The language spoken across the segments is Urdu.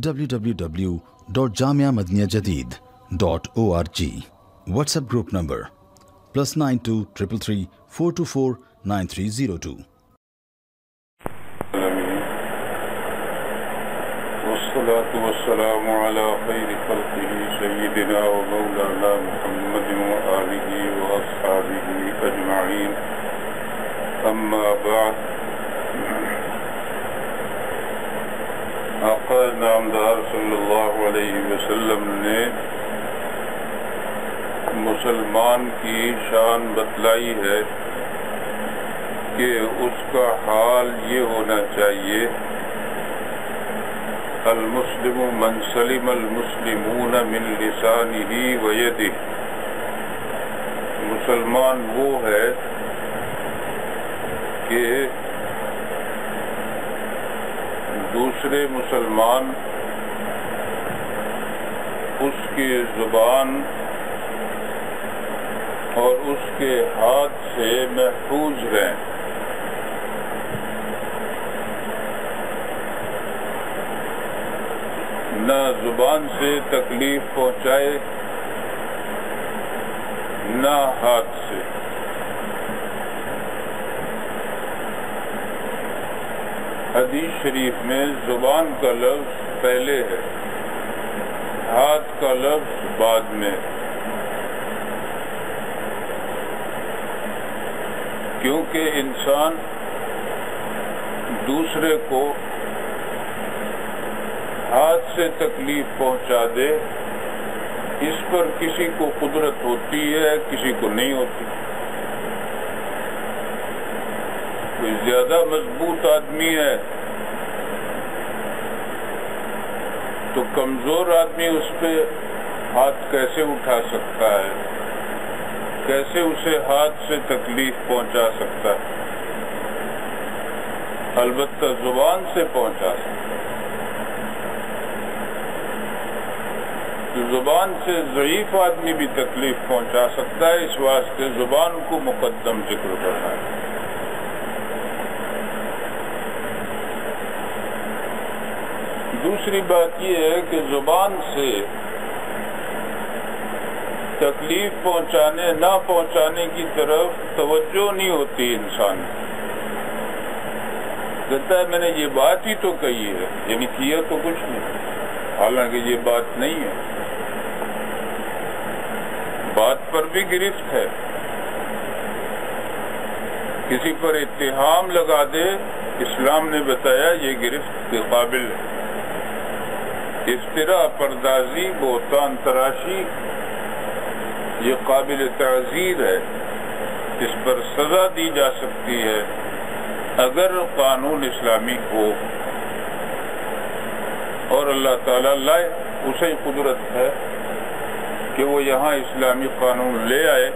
www.jamiamadiniyajadid.org. WhatsApp group number +92 333 424 9302. والصلاة والسلام على خير خلقه سيدنا ومولانا محمد وآله وأصحابه أجمعين. أما بعد، آقا نامدار صلی اللہ علیہ وسلم نے مسلمان کی شان بتلائی ہے کہ اس کا حال یہ ہونا چاہیے: المسلم من سلم المسلمون من لسانه ویده. مسلمان وہ ہے کہ دوسرے مسلمان اس کی زبان اور اس کے ہاتھ سے محفوظ رہیں. نہ زبان سے تکلیف پہنچائے نہ ہاتھ سے. حدیث شریف میں زبان کا لفظ پہلے ہے، ہاتھ کا لفظ بعد میں، کیونکہ انسان دوسرے کو ہاتھ سے تکلیف پہنچا دے، اس پر کسی کو قدرت ہوتی ہے، کسی کو نہیں ہوتی. کوئی زیادہ مضبوط آدمی ہے تو کمزور آدمی اس پہ ہاتھ کیسے اٹھا سکتا ہے، کیسے اسے ہاتھ سے تکلیف پہنچا سکتا ہے؟ البتہ زبان سے پہنچا سکتا ہے. زبان سے ضعیف آدمی بھی تکلیف پہنچا سکتا ہے، اس واسطے زبان کو مقدم ذکر کرنا ہے. دوسری بات یہ ہے کہ زبان سے تکلیف پہنچانے نہ پہنچانے کی طرف توجہ نہیں ہوتی انسان. کہتا ہے میں نے یہ بات ہی تو کہی ہے، یعنی کیا تو کچھ نہیں، حالانکہ یہ بات نہیں ہے. بات پر بھی گرفت ہے، کسی پر اتہام لگا دے، اسلام نے بتایا یہ گرفت کے قابل ہے. افتراء، پردازی، بہتان تراشی یہ قابل تعزیر ہے، اس پر سزا دی جا سکتی ہے اگر قانون اسلامی ہو اور اللہ تعالیٰ لائے. اسے قدرت ہے کہ وہ یہاں اسلامی قانون لے آئے،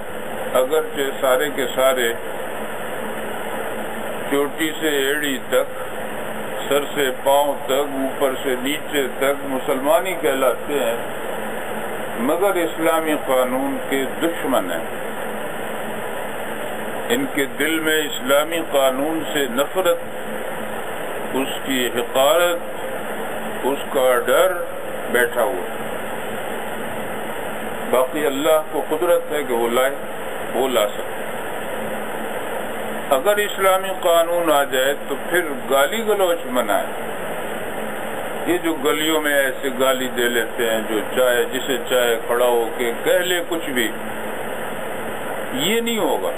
اگرچہ سارے کے سارے چوٹی سے ایڑی تک، سر سے پاؤں تک، اوپر سے نیچے تک مسلمان ہی کہلاتے ہیں، مگر اسلامی قانون کے دشمن ہیں. ان کے دل میں اسلامی قانون سے نفرت، اس کی حقارت، اس کا ڈر بیٹھا ہوا. باقی اللہ کو قدرت ہے کہ وہ لائے، وہ لا سکتے. اگر اسلامی قانون آ جائے تو پھر گالی گلوچ منع ہے. یہ جو گلیوں میں ایسے گالی دے لیتے ہیں، جو چاہے جسے چاہے کھڑا ہو کے کہہ لے کچھ بھی، یہ نہیں ہوگا،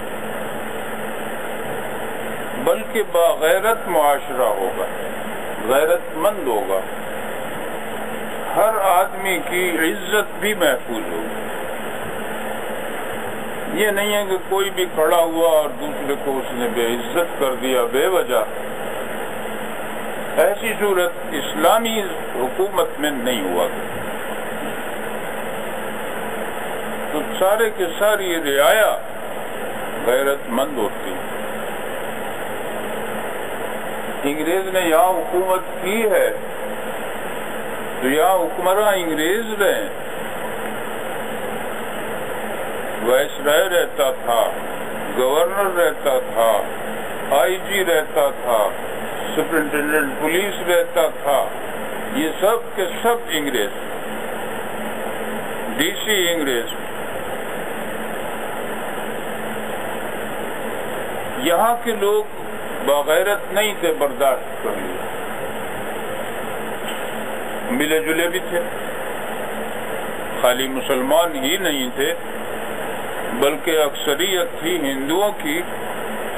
بلکہ باغیرت معاشرہ ہوگا، غیرت مند ہوگا، ہر آدمی کی عزت بھی محفوظ ہوگی. یہ نہیں ہے کہ کوئی بھی کھڑا ہوا اور دوسرے کو اس نے بے عزت کر دیا بے وجہ. ایسی صورت اسلامی حکومت میں نہیں ہوا. تو سارے کے ساری رعایا غیرت مند ہوتی. انگریز نے یہاں حکومت کی ہے تو یہاں حکمراں انگریز رہے. وائسرائے رہتا تھا، گورنر رہتا تھا، آئی جی رہتا تھا، سپرنٹینڈنٹ پولیس رہتا تھا، یہ سب کے سب انگریز، ڈی سی انگریز. یہاں کے لوگ بغیرت نہیں تھے، برداشت کر لیے، ملے جلے بھی تھے. خالی مسلمان ہی نہیں تھے بلکہ اکثریت تھی ہندوؤں کی،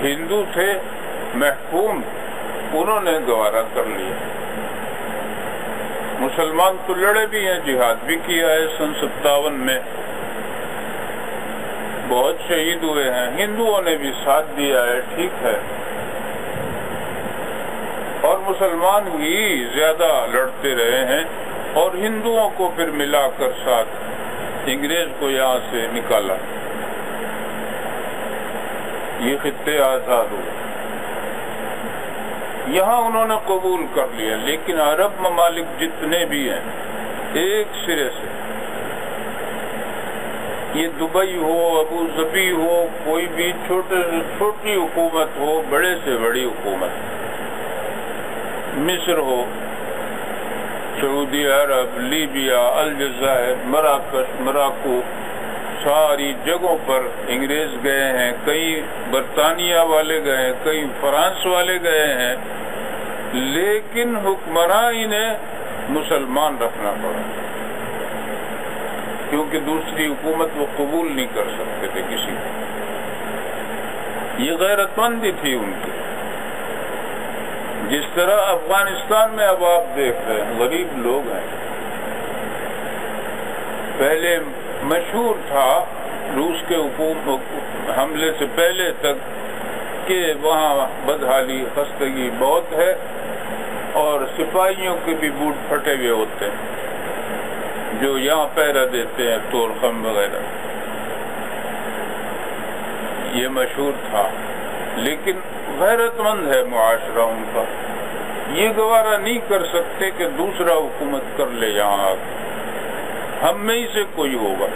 ہندو تھے محکوم، انہوں نے گوارا کر لیا. مسلمان تو لڑے بھی ہیں، جہاد بھی کیا ہے. سن 57 میں بہت شہید ہوئے ہیں، ہندوؤں نے بھی ساتھ دیا ہے، ٹھیک ہے. اور مسلمان ہی زیادہ لڑتے رہے ہیں اور ہندوؤں کو پھر ملا کر ساتھ انگریز کو یہاں سے نکالا. یہ خطے آزاد ہوئے، یہاں انہوں نے قبول کر لیا. لیکن عرب ممالک جتنے بھی ہیں ایک سرے سے، یہ دبئی ہو، ابو ظبی ہو، کوئی بھی چھوٹے سے چھوٹی حکومت ہو، بڑے سے بڑی حکومت، مصر ہو، سعودی عرب، لیبیا، الجزائر، مراکش، مراکو، ساری جگہوں پر انگریز گئے ہیں. کئی برطانیہ والے گئے ہیں، کئی فرانس والے گئے ہیں، لیکن حکمراں انہیں مسلمان رکھنا پڑا کیونکہ دوسری حکومت وہ قبول نہیں کر سکتے تھے کسی کو. یہ غیرت مندی تھی ان کی. جس طرح افغانستان میں اب آپ دیکھ رہے ہیں غریب لوگ ہیں. پہلے مشہور تھا روس کے حملے سے پہلے تک کہ وہاں بدحالی، خستگی بہت ہے اور سپاہیوں کے بھی بوٹ پھٹے ہوئے ہوتے ہیں جو یہاں پہرا دیتے ہیں، طور خم وغیرہ. یہ مشہور تھا، لیکن غیرت مند ہے معاشرہ ان کا. یہ گوارا نہیں کر سکتے کہ دوسرا حکومت کر لے یہاں آ کے، ہم میں ہی سے کوئی ہوگا.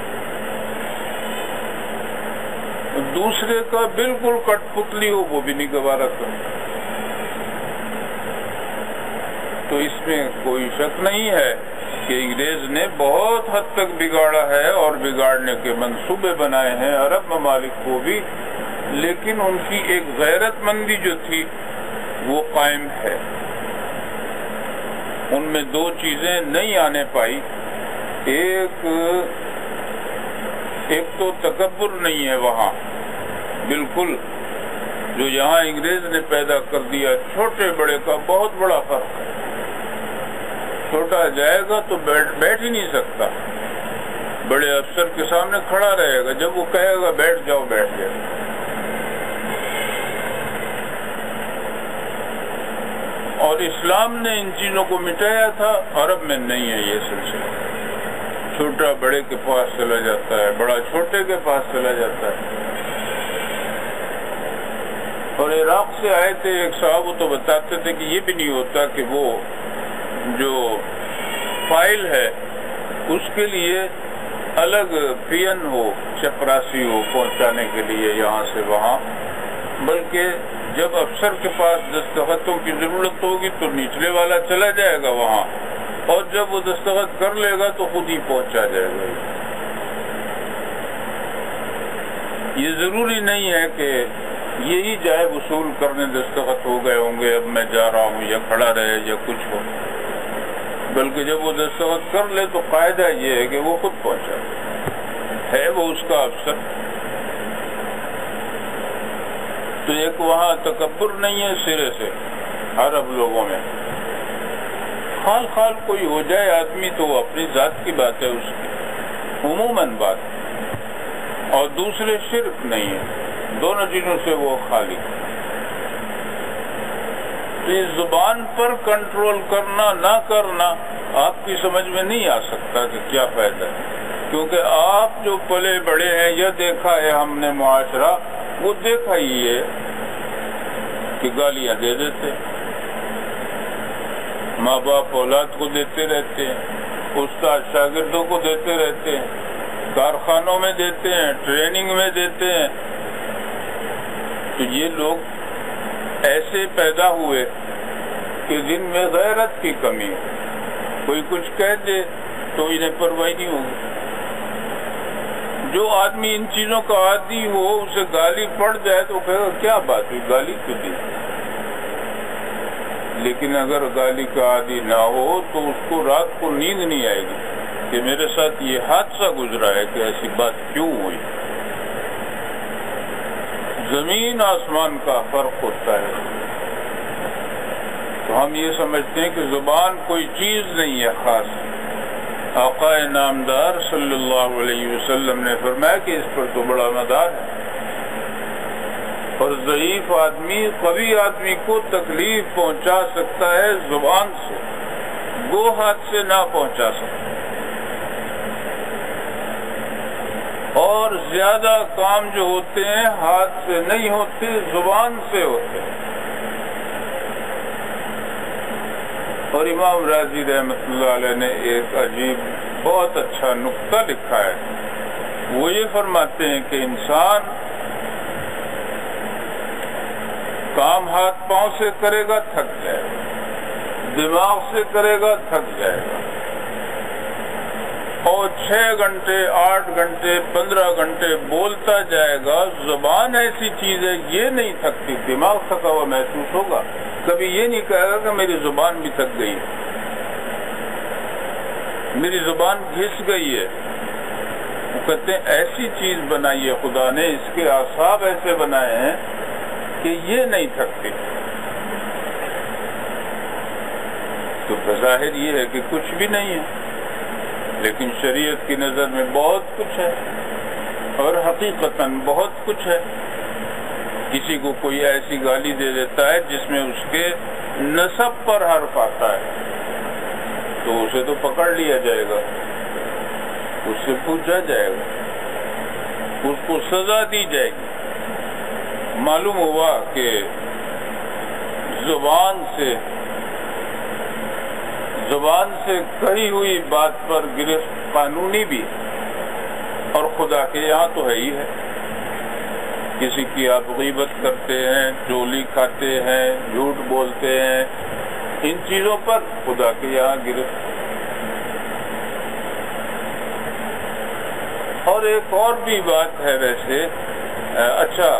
دوسرے کا بالکل کٹ پتلی ہو وہ بھی نہیں گوارا کرتا. تو اس میں کوئی شک نہیں ہے کہ انگریز نے بہت حد تک بگاڑا ہے اور بگاڑنے کے منصوبے بنائے ہیں عرب ممالک کو بھی، لیکن ان کی ایک غیرت مندی جو تھی وہ قائم ہے. ان میں دو چیزیں نہیں آنے پائی. ایک تو تکبر نہیں ہے وہاں بالکل، جو یہاں انگریز نے پیدا کر دیا. چھوٹے بڑے کا بہت بڑا فرق ہے. چھوٹا جائے گا تو بیٹھ ہی نہیں سکتا، بڑے افسر کے سامنے کھڑا رہے گا، جب وہ کہے گا بیٹھ جاؤ بیٹھ جائے. اور اسلام نے ان چیزوں کو مٹایا تھا، عرب میں نہیں ہے یہ سلسلہ. چھوٹا بڑے کے پاس چلا جاتا ہے، بڑا چھوٹے کے پاس چلا جاتا ہے. اور عراق سے آئے تھے ایک صاحب، وہ تو بتاتے تھے کہ یہ بھی نہیں ہوتا کہ وہ جو فائل ہے اس کے لیے الگ پین ہو، چپراسی ہو پہنچانے کے لیے یہاں سے وہاں، بلکہ جب افسر کے پاس دستخطوں کی ضرورت ہوگی تو نچلے والا چلا جائے گا وہاں، اور جب وہ دستخط کر لے گا تو خود ہی پہنچا جائے گا. یہ ضروری نہیں ہے کہ یہی جائے وصول کرنے دستخط ہو گئے ہوں گے اب میں جا رہا ہوں یا کھڑا رہے یا کچھ ہو، بلکہ جب وہ دستخط کر لے تو قاعدہ یہ ہے کہ وہ خود پہنچا ہے، وہ اس کا افسر. تو ایک وہاں تکبر نہیں ہے سرے سے عرب لوگوں میں. خال خال کوئی ہو جائے آدمی تو وہ اپنی ذات کی بات ہے اس کی، عموماً بات. اور دوسرے شرک نہیں ہے، دونوں چیزوں سے وہ خالی. تو اس زبان پر کنٹرول کرنا نہ کرنا آپ کی سمجھ میں نہیں آ سکتا کہ کیا فائدہ ہے، کیونکہ آپ جو پلے بڑے ہیں یا دیکھا ہے ہم نے معاشرہ، وہ دیکھا ہی ہے کہ گالیاں دے دیتے، ماں باپ اولاد کو دیتے رہتے ہیں، استاد شاگردوں کو دیتے رہتے ہیں، کارخانوں میں دیتے ہیں، ٹریننگ میں دیتے ہیں. تو یہ لوگ ایسے پیدا ہوئے کہ جن میں غیرت کی کمی ہے. کوئی کچھ کہہ دے تو انہیں پرواہ نہیں ہوگی. جو آدمی ان چیزوں کا عادی ہو اسے گالی پڑ جائے تو کہے گا کیا بات ہوئی، گالی تو دی. لیکن اگر گالی کا عادی نہ ہو تو اس کو رات کو نیند نہیں آئے گی کہ میرے ساتھ یہ حادثہ گزرا ہے کہ ایسی بات کیوں ہوئی. زمین آسمان کا فرق ہوتا ہے. تو ہم یہ سمجھتے ہیں کہ زبان کوئی چیز نہیں ہے خاص. آقا نامدار صلی اللہ علیہ وسلم نے فرمایا کہ اس پر تو بڑا مدار ہے، اور ضعیف آدمی قوی آدمی کو تکلیف پہنچا سکتا ہے زبان سے، گو ہاتھ سے نہ پہنچا سکتا. اور زیادہ کام جو ہوتے ہیں ہاتھ سے نہیں ہوتے، زبان سے ہوتے ہیں. اور امام راضی رحمۃ اللہ علیہ نے ایک عجیب بہت اچھا نکتہ لکھا ہے. وہ یہ فرماتے ہیں کہ انسان کام ہاتھ پاؤں سے کرے گا تھک جائے گا، دماغ سے کرے گا تھک جائے گا، اور 6 گھنٹے 8 گھنٹے 15 گھنٹے بولتا جائے گا. زبان ایسی چیز ہے یہ نہیں تھکتی. دماغ تھکا ہوا محسوس ہوگا، کبھی یہ نہیں کہے گا کہ میری زبان بھی تھک گئی ہے، میری زبان گھس گئی ہے. وہ کہتے ہیں ایسی چیز بنائی ہے خدا نے، اس کے اعصاب ایسے بنائے ہیں کہ یہ نہیں تھکتے. تو بظاہر یہ ہے کہ کچھ بھی نہیں ہے، لیکن شریعت کی نظر میں بہت کچھ ہے، اور حقیقتاً بہت کچھ ہے. کسی کو کوئی ایسی گالی دے دیتا ہے جس میں اس کے نسب پر حرف آتا ہے تو اسے تو پکڑ لیا جائے گا، اس سے پوچھا جائے گا، اس کو سزا دی جائے گی. معلوم ہوا کہ زبان سے کہی ہوئی بات پر گرفت قانونی بھی، اور خدا کے یہاں تو ہے ہی ہے. کسی کی آپ غیبت کرتے ہیں، چولی کھاتے ہیں، جھوٹ بولتے ہیں، ان چیزوں پر خدا کے یہاں گرفت. اور ایک اور بھی بات ہے ویسے. اچھا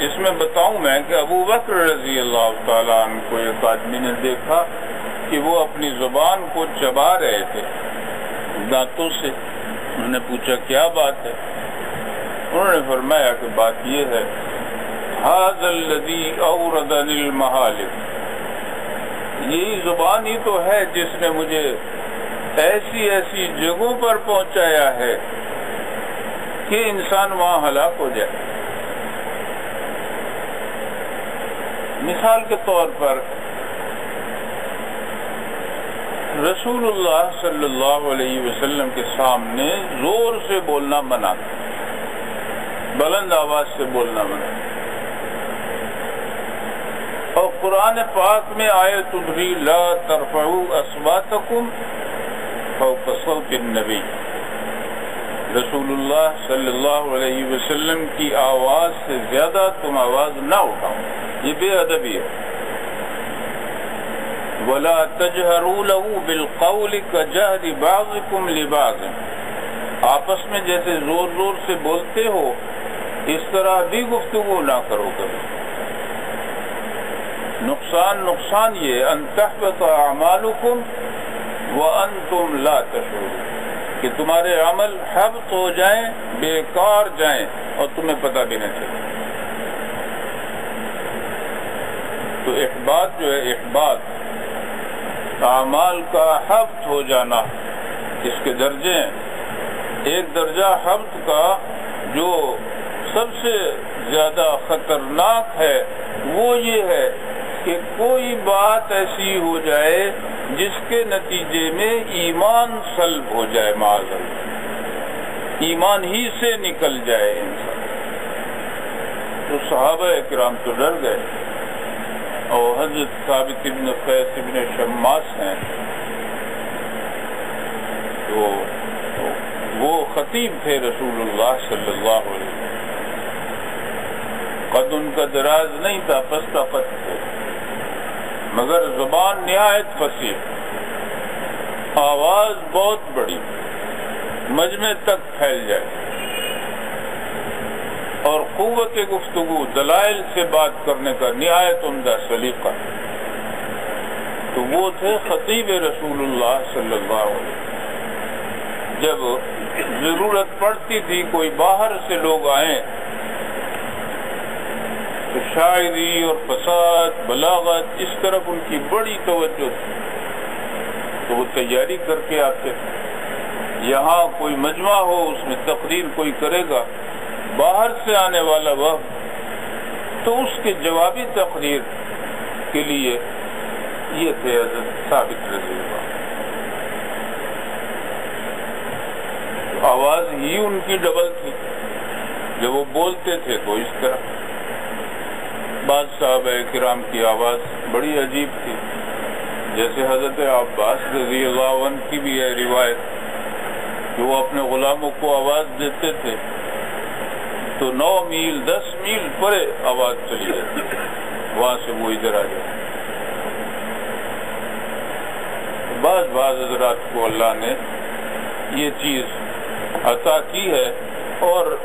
اس میں بتاؤں میں کہ ابو بکر رضی اللہ تعالیٰ عنہ کو ایک آدمی نے دیکھا کہ وہ اپنی زبان کو چبا رہے تھے دانتوں سے. انہوں نے پوچھا کیا بات ہے؟ انہوں نے فرمایا کہ بات یہ ہے، ھذا الذی اوردنی المہالک، یہی زبان ہی تو ہے جس نے مجھے ایسی ایسی جگہوں پر پہنچایا ہے کہ انسان وہاں ہلاک ہو جائے. مثال کے طور پر رسول اللہ صلی اللہ علیہ وسلم کے سامنے زور سے بولنا منع، بلند آواز سے بولنا منع. اور قرآن پاک میں آیت ابری لا ترفعوا اصواتکم فوق صوت النبی، رسول اللہ صلی اللہ علیہ وسلم کی آواز سے زیادہ تم آواز نہ اٹھاؤ، یہ بے ادبی ہے. ولا تجہروا له بالقول کجہر بعضکم لبعض، آپس میں جیسے زور زور سے بولتے ہو اس طرح بھی گفتگو نہ کرو کبھی. نقصان یہ ان تحبط اعمالکم وانتم لا تشعرون، کہ تمہارے عمل حبط ہو جائیں، بیکار جائیں، اور تمہیں پتہ بھی نہ چلے. تو احباط جو ہے، احباط اعمال کا حبط ہو جانا، اس کے درجے ہیں. ایک درجہ حبط کا جو سب سے زیادہ خطرناک ہے وہ یہ ہے کہ کوئی بات ایسی ہو جائے جس کے نتیجے میں ایمان سلب ہو جائے، معاذ اللہ، ایمان ہی سے نکل جائے انسان. تو صحابہ کرام تو ڈر گئے، اور حضرت ثابت ابن قیس ابن شماس ہیں تو وہ خطیب تھے رسول اللہ صلی اللہ علیہ وسلم. قد ان کا دراز نہیں تھا، پستہ پست تھے، مگر زبان نہایت فصیح. آواز بہت بڑی مجمع تک پھیل جائے اور قوت گفتگو دلائل سے بات کرنے کا نہایت عمدہ سلیقہ، تو وہ تھے خطیب رسول اللہ صلی اللہ علیہ وسلم۔ جب ضرورت پڑتی تھی کوئی باہر سے لوگ آئیں تو شاعری اور فصاحت بلاغت اس طرف ان کی بڑی توجہ تھی، تو وہ تیاری کر کے آتے۔ یہاں کوئی مجمع ہو، اس میں تقریر کوئی کرے گا، باہر سے آنے والا وقت، تو اس کے جوابی تقریر کے لیے یہ تھے حضرت ثابت رضی اللہ۔ آواز ہی ان کی ڈبل تھی، جب وہ بولتے تھے تو اس طرح۔ بعض صحابہ کرام کی آواز بڑی عجیب تھی، جیسے حضرت عباس رضی اللہ عنہ کی بھی ہے روایت کہ وہ اپنے غلاموں کو آواز دیتے تھے تو 9 میل 10 میل پرے آواز چلی جاتی، وہاں سے وہ ادھر آ جائے۔ بعض حضرات کو اللہ نے یہ چیز عطا کی ہے اور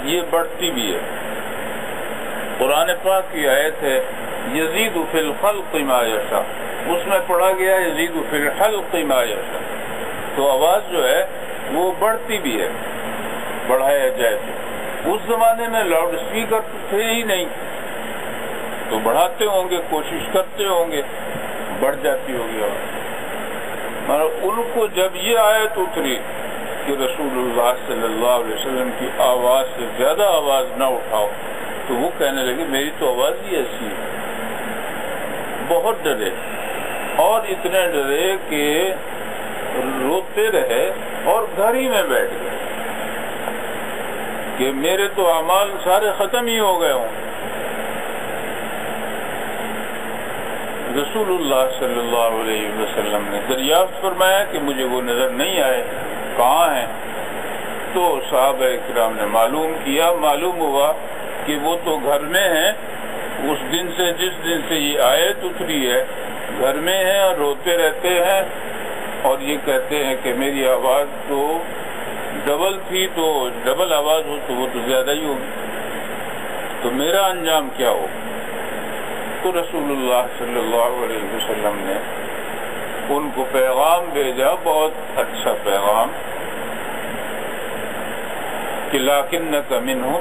یہ بڑھتی بھی ہے۔ قرآن پاک کی آیت ہے یزید فی الخلق ما یشاء، اس میں پڑھا گیا یزید فی الحلق ما یشاء، تو آواز جو ہے وہ بڑھتی بھی ہے، بڑھایا جائے تو۔ اس زمانے میں لاؤڈ اسپیکر تھے ہی نہیں، تو بڑھاتے ہوں گے، کوشش کرتے ہوں گے، بڑھ جاتی ہوگی آواز۔ مگر ان کو جب یہ آیت اتری کہ رسول اللہ صلی اللہ علیہ وسلم کی آواز سے زیادہ آواز نہ اٹھاؤ، تو وہ کہنے لگے میری تو آواز ہی ایسی ہے۔ بہت ڈرے، اور اتنے ڈرے کہ روتے رہے اور گھر ہی میں بیٹھ گئے کہ میرے تو اعمال سارے ختم ہی ہو گئے ہوں۔ رسول اللہ صلی اللہ علیہ وسلم نے دریافت فرمایا کہ مجھے وہ نظر نہیں آئے، کہاں ہیں؟ تو صحابہ کرام نے معلوم کیا، معلوم ہوا کہ وہ تو گھر میں ہیں، اس دن سے جس دن سے یہ آیت اتری ہے گھر میں ہیں اور روتے رہتے ہیں، اور یہ کہتے ہیں کہ میری آواز تو ڈبل تھی، تو ڈبل آواز ہو تو وہ تو زیادہ ہی ہوگی، تو میرا انجام کیا ہو؟ تو رسول اللہ صلی اللہ علیہ وسلم نے ان کو پیغام بھیجا، بہت اچھا پیغام، کہ لکنک منہم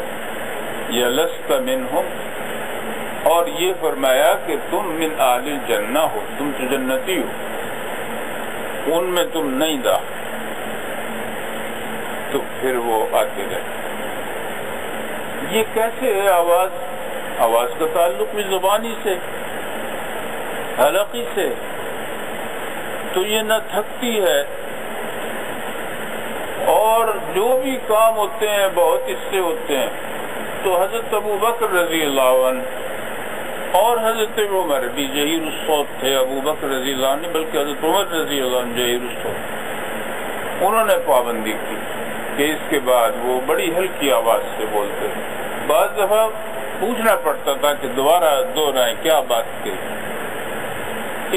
یا لست منہم، اور یہ فرمایا کہ تم من اہل الجنہ ہو، تم تو جنتی ہو، ان میں تم نہیں داخل۔ تو پھر وہ آتے رہے۔ یہ کیسے ہے آواز کا تعلق بھی زبانی سے، حلقی سے، تو یہ نہ تھکتی ہے، اور جو بھی کام ہوتے ہیں بہت اس سے ہوتے ہیں۔ تو حضرت ابو بکر رضی اللہ عنہ اور حضرت عمر بھی جہیر الصوت تھے، ابو بکر رضی اللہ عنہ بلکہ حضرت عمر رضی اللہ عنہ جہیر الصوت، انہوں نے پابندی کی کہ اس کے بعد وہ بڑی ہلکی آواز سے بولتے ہیں۔ بعض دفعہ پوچھنا پڑتا تھا کہ دوبارہ دہرائیں کیا بات کی،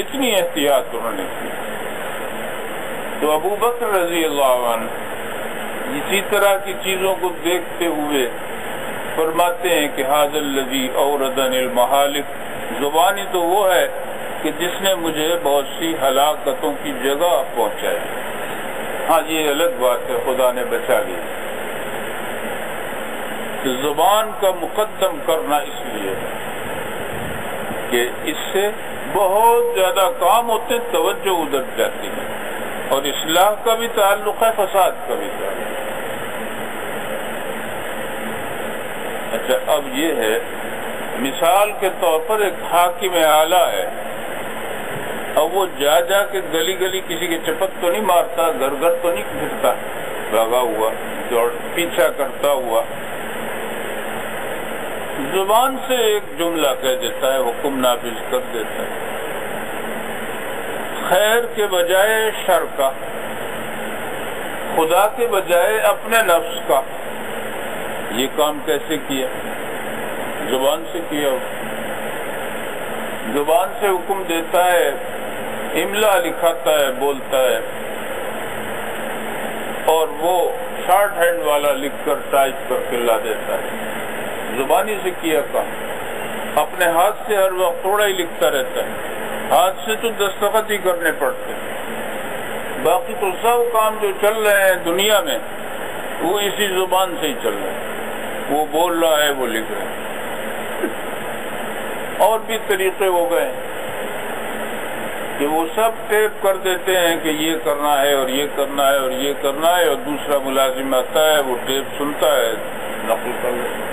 اتنی احتیاط انہوں نے کی۔ تو ابو بکر رضی اللہ عنہ اسی طرح کی چیزوں کو دیکھتے ہوئے فرماتے ہیں کہ ھذا الذی اوردنی المہالک، زبانی تو وہ ہے کہ جس نے مجھے بہت سی ہلاکتوں کی جگہ پہنچائی۔ ہاں یہ الگ بات ہے، خدا نے بچا لی، کہ زبان کا مقدم کرنا اس لیے کہ اس سے بہت زیادہ کام ہوتے ہیں، توجہ ادھر جاتی ہے، اور اصلاح کا بھی تعلق ہے، فساد کا بھی تعلق ہے۔ اچھا، اب یہ ہے مثال کے طور پر ایک حاکم اعلیٰ ہے، اب وہ جا کے گلی گلی کسی کے چپت تو نہیں مارتا، گھر گھر تو نہیں پھرتا بھاگا ہوا، دوڑ پیچھا کرتا ہوا، زبان سے ایک جملہ کہہ دیتا ہے، حکم نافذ کر دیتا ہے، خیر کے بجائے شر کا، خدا کے بجائے اپنے نفس کا۔ یہ کام کیسے کیا؟ زبان سے کیا، زبان سے حکم دیتا ہے، املا لکھاتا ہے، بولتا ہے، اور وہ شارٹ ہینڈ والا لکھ کر ٹائپ کر کے لا دیتا ہے. زبانی سے کیا کام، اپنے ہاتھ سے ہر وقت تھوڑا ہی لکھتا رہتا ہے. ہاتھ سے تو دستخط ہی کرنے پڑتے ہیں. باقی تو سب کام جو چل رہے ہیں دنیا میں وہ اسی زبان سے ہی چل رہے ہیں. وہ بول رہا ہے، وہ لکھ رہے ہیں. اور بھی طریقے ہو گئے کہ وہ سب ٹیپ کر دیتے ہیں کہ یہ کرنا ہے اور یہ کرنا ہے اور یہ کرنا ہے، اور دوسرا ملازم آتا ہے، وہ ٹیپ سنتا ہے، نقل کر لیتا ہے.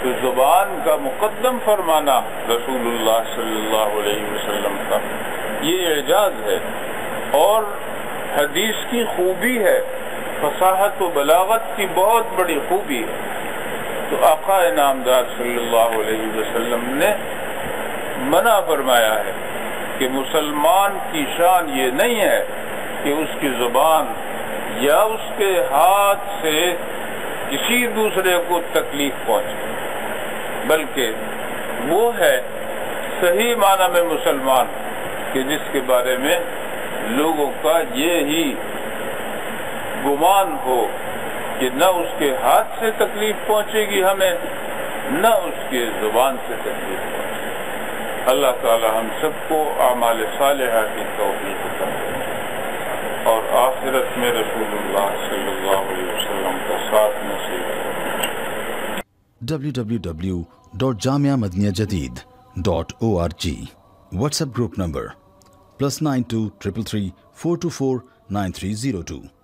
تو زبان کا مقدم فرمانا رسول اللہ صلی اللہ علیہ وسلم کا یہ اعجاز ہے، اور حدیث کی خوبی ہے، فصاحت و بلاغت کی بہت بڑی خوبی ہے. تو آقا انعامدار صلی اللہ علیہ وسلم نے منع فرمایا ہے کہ مسلمان کی شان یہ نہیں ہے کہ اس کی زبان یا اس کے ہاتھ سے کسی دوسرے کو تکلیف پہنچے، بلکہ وہ ہے صحیح معنی میں مسلمان کہ جس کے بارے میں لوگوں کا یہی گمان ہو کہ نہ اس کے ہاتھ سے تکلیف پہنچے گی ہمیں، نہ اس کے زبان سے تکلیف پہنچے. اللہ تعالی ہم سب کو اعمال صالحہ کی توفیق عطا کرے اور آخرت میں رسول اللہ صلی اللہ علیہ وسلم کا ساتھ نصیب کرے. www.jamiamadiniyajadid.org WhatsApp group number +92 333 424 9302